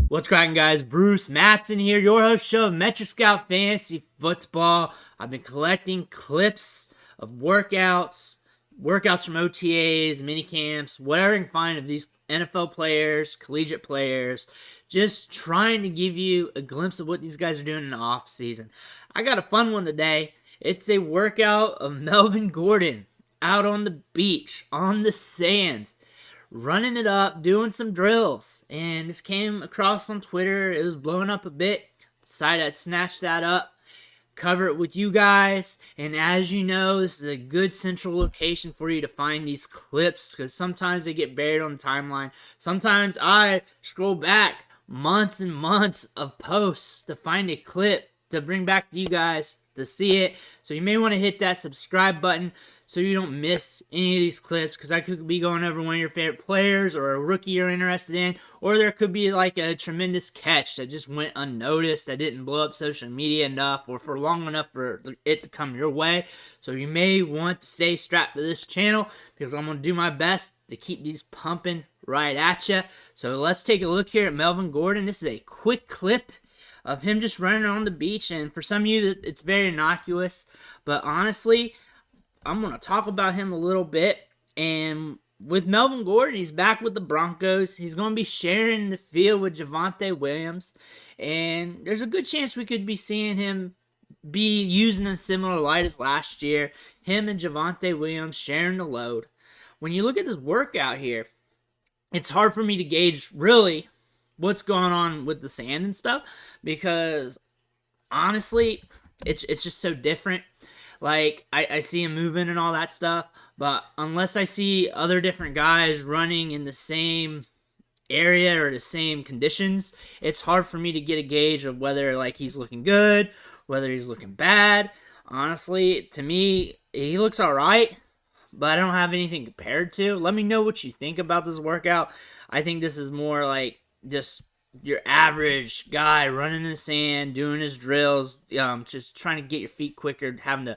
What's cracking, guys? Bruce Matson here, your host show of Metric Scout Fantasy Football. I've been collecting clips of workouts from OTAs, mini camps, whatever I can find of these NFL players, collegiate players, just trying to give you a glimpse of what these guys are doing in the off season. I got a fun one today. It's a workout of Melvin Gordon out on the beach, on the sand, running it up, doing some drills. And this came across on Twitter. It was blowing up a bit. Decided I'd snatch that up, cover it with you guys. And as you know, this is a good central location for you to find these clips, because sometimes they get buried on the timeline. Sometimes I scroll back months and months of posts to find a clip to bring back to you guys to see it. So you may want to hit that subscribe button so you don't miss any of these clips, because I could be going over one of your favorite players or a rookie you're interested in, or there could be like a tremendous catch that just went unnoticed, that didn't blow up social media enough or for long enough for it to come your way. So you may want to stay strapped to this channel, because I'm going to do my best to keep these pumping right at you. So let's take a look here at Melvin Gordon. This is a quick clip of him just running on the beach, and for some of you it's very innocuous, but honestly, I'm going to talk about him a little bit. And with Melvin Gordon, he's back with the Broncos. He's going to be sharing the field with Javonte Williams. And there's a good chance we could be seeing him be used in a similar light as last year. Him and Javonte Williams sharing the load. When you look at this workout here, it's hard for me to gauge really what's going on with the sand and stuff, because honestly, it's just so different. Like, I see him moving and all that stuff, but unless I see other different guys running in the same area or the same conditions, it's hard for me to get a gauge of whether, like, he's looking good, whether he's looking bad. Honestly, to me, he looks alright, but I don't have anything compared to. Let me know what you think about this workout. I think this is more like just your average guy running in the sand, doing his drills, just trying to get your feet quicker, having to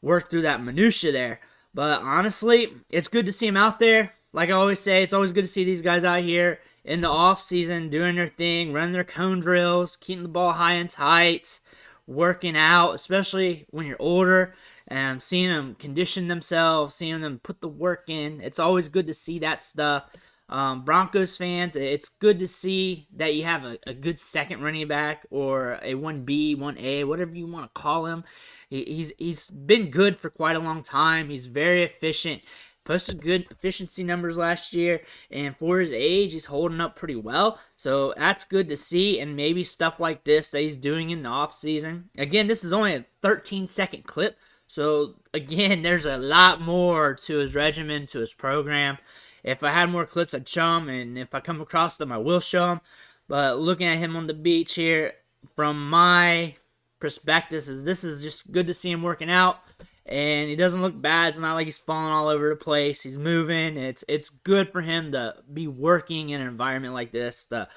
work through that minutia there. But honestly, it's good to see him out there. Like I always say, it's always good to see these guys out here in the off season doing their thing, running their cone drills, keeping the ball high and tight, working out, especially when you're older, and seeing them condition themselves, seeing them put the work in. It's always good to see that stuff. Broncos fans, it's good to see that you have a good second running back, or a 1B, 1A, whatever you want to call him. He's been good for quite a long time. He's very efficient. Posted good efficiency numbers last year, and for his age, he's holding up pretty well. So that's good to see, and maybe stuff like this that he's doing in the offseason. Again, this is only a 13-second clip, so again, there's a lot more to his regimen, to his program. If I had more clips, I'd show them, and if I come across them, I will show them. But looking at him on the beach here, from my perspective, this is just good to see him working out, and he doesn't look bad. It's not like he's falling all over the place. He's moving. It's good for him to be working in an environment like this, to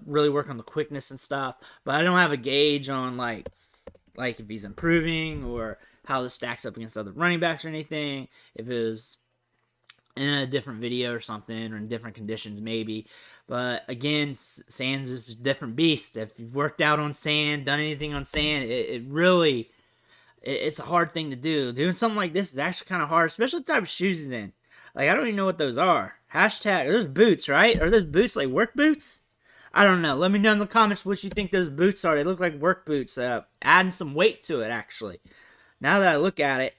really work on the quickness and stuff. But I don't have a gauge on like if he's improving, or how this stacks up against other running backs or anything. If it was in a different video or something, or in different conditions maybe. But again, sands is a different beast. If you've worked out on sand, done anything on sand, it's a hard thing to do. Doing something like this is actually kind of hard, especially the type of shoes he's in. Like, I don't even know what those are. Hashtag, those boots, right? Are those boots like work boots? I don't know. Let me know in the comments what you think those boots are. They look like work boots. Adding some weight to it, actually, now that I look at it.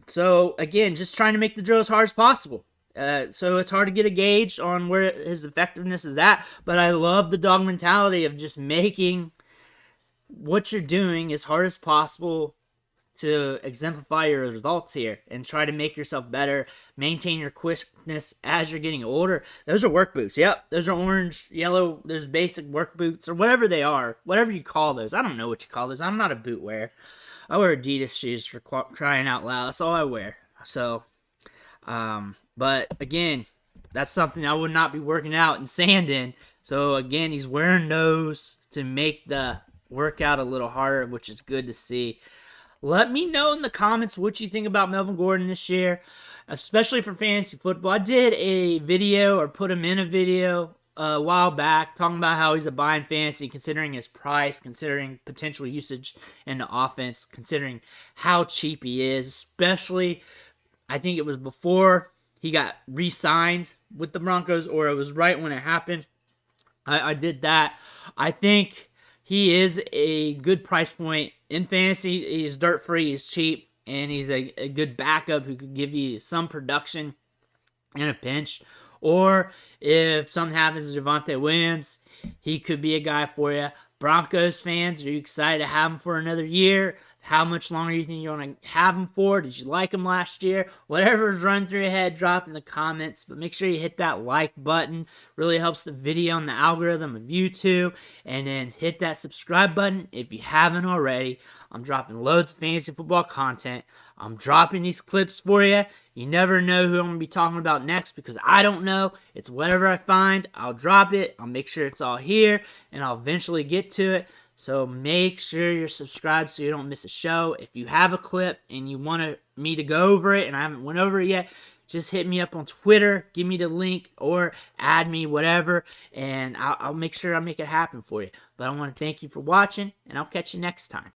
So again, just trying to make the drill as hard as possible. So it's hard to get a gauge on where his effectiveness is at, but I love the dog mentality of just making what you're doing as hard as possible to exemplify your results here, and try to make yourself better, maintain your quickness as you're getting older. Those are work boots. Yep, those are orange, yellow, those basic work boots, or whatever they are, whatever you call those. I don't know what you call those. I'm not a boot wearer. I wear Adidas shoes, for crying out loud. That's all I wear. So, but again, that's something I would not be working out in sand in. So again, he's wearing those to make the workout a little harder, which is good to see. Let me know in the comments what you think about Melvin Gordon this year, especially for fantasy football. I did a video, or put him in a video, a while back, talking about how he's a buy in fantasy, considering his price, considering potential usage in the offense, considering how cheap he is, especially, I think it was before he got re-signed with the Broncos, or it was right when it happened. I did that. I think he is a good price point in fantasy. He's dirt free, he's cheap, and he's a good backup who could give you some production in a pinch. Or if something happens to Javonte Williams, he could be a guy for you. Broncos fans, are you excited to have him for another year? How much longer do you think you're going to have him for? Did you like him last year? Whatever's run through your head, drop in the comments. But make sure you hit that like button. Really helps the video on the algorithm of YouTube. And then hit that subscribe button if you haven't already. I'm dropping loads of fantasy football content. I'm dropping these clips for you. You never know who I'm going to be talking about next because I don't know. It's whatever I find. I'll drop it. I'll make sure it's all here. And I'll eventually get to it. So make sure you're subscribed so you don't miss a show. If you have a clip and you want me to go over it and I haven't went over it yet, just hit me up on Twitter, give me the link, or add me, whatever, and I'll make sure I make it happen for you. But I want to thank you for watching, and I'll catch you next time.